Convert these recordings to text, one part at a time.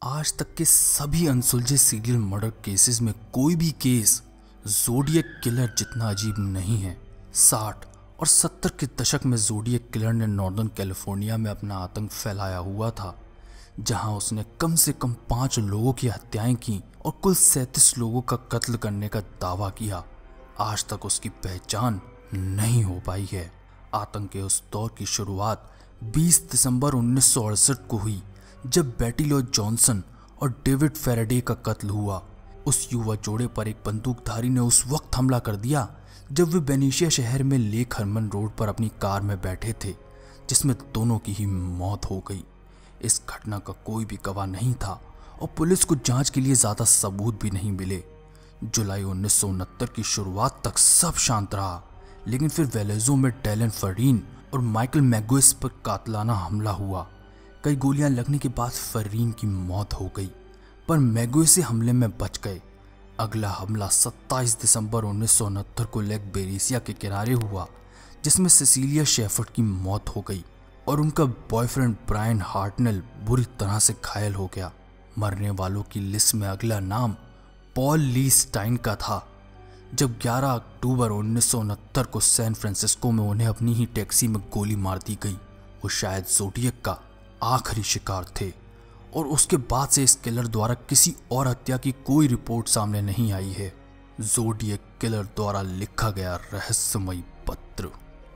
आज तक के सभी अनसुलझे सीरियल मर्डर केसेस में कोई भी केस ज़ोडिएक किलर जितना अजीब नहीं है। 60 और 70 के दशक में ज़ोडिएक किलर ने नॉर्दर्न कैलिफोर्निया में अपना आतंक फैलाया हुआ था, जहां उसने कम से कम 5 लोगों की हत्याएं की और कुल 37 लोगों का कत्ल करने का दावा किया। आज तक उसकी पहचान नहीं हो पाई है। आतंक के उस दौर की शुरुआत 20 दिसंबर 1968 को हुई, जब बेटी लो जॉनसन और डेविड फेराडे का कत्ल हुआ। उस युवा जोड़े पर एक बंदूकधारी ने उस वक्त हमला कर दिया जब वे बेनिशिया शहर में लेक हरमन रोड पर अपनी कार में बैठे थे, जिसमें दोनों की ही मौत हो गई। इस घटना का कोई भी गवाह नहीं था और पुलिस को जांच के लिए ज्यादा सबूत भी नहीं मिले। जुलाई 1969 की शुरुआत तक सब शांत रहा, लेकिन फिर वेलेजो में डेलन फरीन और माइकल मैगुइस पर कातलाना हमला हुआ। कई गोलियां लगने के बाद फरीन की मौत हो गई, पर मैगुइस हमले में बच गए। अगला हमला 27 दिसंबर 1969 को लेक बेरेसिया के किनारे हुआ, जिसमें सिसिलिया शेफर्ड की मौत हो गई और उनका बॉयफ्रेंड ब्रायन हार्टनेल बुरी तरह से घायल हो गया। मरने वालों की लिस्ट में अगला नाम पॉल ली स्टाइन का था। जब 11 अक्टूबर 1969 को सैन फ्रांसिस्को में उन्हें अपनी ही टैक्सी में गोली मार दी गई। वो शायद ज़ोडिएक का आखिरी शिकार थे और उसके बाद से इस किलर द्वारा किसी और हत्या की कोई रिपोर्ट सामने नहीं आई है। ज़ोडिएक किलर द्वारा लिखा गया रहस्यमयी पत्र।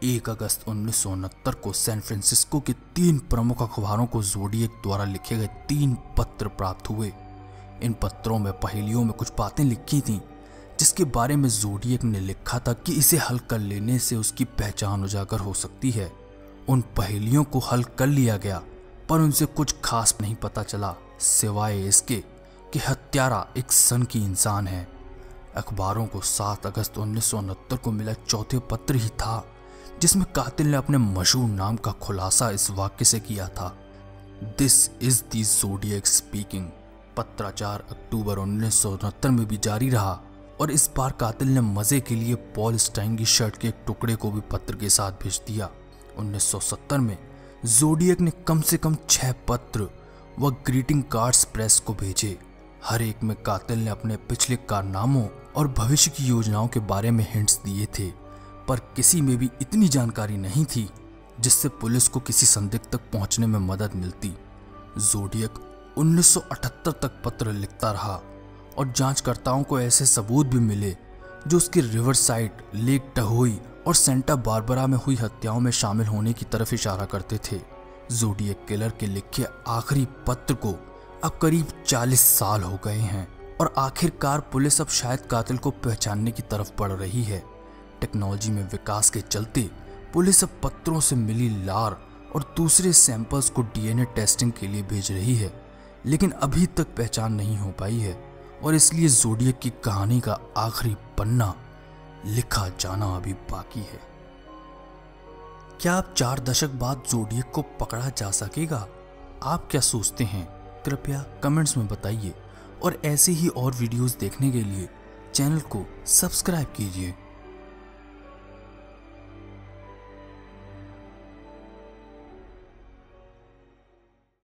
1 अगस्त 1969 को सैन फ्रांसिस्को के 3 प्रमुख अखबारों को ज़ोडिएक द्वारा लिखे गए 3 पत्र प्राप्त हुए। इन पत्रों में पहेलियों में कुछ बातें लिखी थीं, जिसके बारे में ज़ोडिएक ने लिखा था कि इसे हल कर लेने से उसकी पहचान उजागर हो सकती है। उन पहेलियों को हल कर लिया गया, पर उनसे कुछ खास नहीं पता चला, सिवाय इसके कि हत्यारा एक सनकी इंसान है। अखबारों को 7 अगस्त 1969 को मिला चौथे पत्र ही था, जिसमें कातिल ने अपने मशहूर नाम का खुलासा इस वाक्य से किया था, this is the zodiac speaking. पत्राचार अक्टूबर 1969 में भी जारी रहा और इस बार कातिल ने मजे के लिए पॉल स्टाइन की शर्ट के एक टुकड़े को भी पत्र के साथ भेज दिया। 1970 में ज़ोडिएक ने कम से कम 6 पत्र व ग्रीटिंग कार्ड्स प्रेस को भेजे। हर एक में कातिल ने अपने पिछले कारनामों और भविष्य की योजनाओं के बारे में हिंट्स दिए थे, पर किसी में भी इतनी जानकारी नहीं थी जिससे पुलिस को किसी संदिग्ध तक पहुंचने में मदद मिलती। ज़ोडिएक 1978 तक पत्र लिखता रहा और जांचकर्ताओं को ऐसे सबूत भी मिले जो उसके रिवरसाइड, लेक टहोई और सेंटा बारबरा में हुई हत्याओं में शामिल होने की तरफ इशारा करते थे। ज़ोडिएक किलर के लिखे आखिरी पत्र को अब करीब 40 साल हो गए हैं और आखिरकार पुलिस अब शायद कातिल को पहचानने की तरफ बढ़ रही है। टेक्नोलॉजी में विकास के चलते पुलिस अब पत्रों से मिली लार और दूसरे सैंपल्स को डीएनए टेस्टिंग के लिए भेज रही है, लेकिन अभी तक पहचान नहीं हो पाई है और इसलिए ज़ोडिएक की कहानी का आखिरी पन्ना लिखा जाना अभी बाकी है। क्या अब 4 दशक बाद ज़ोडिएक को पकड़ा जा सकेगा? आप क्या सोचते हैं? कृपया कमेंट्स में बताइए और ऐसे ही और वीडियोस देखने के लिए चैनल को सब्सक्राइब कीजिए।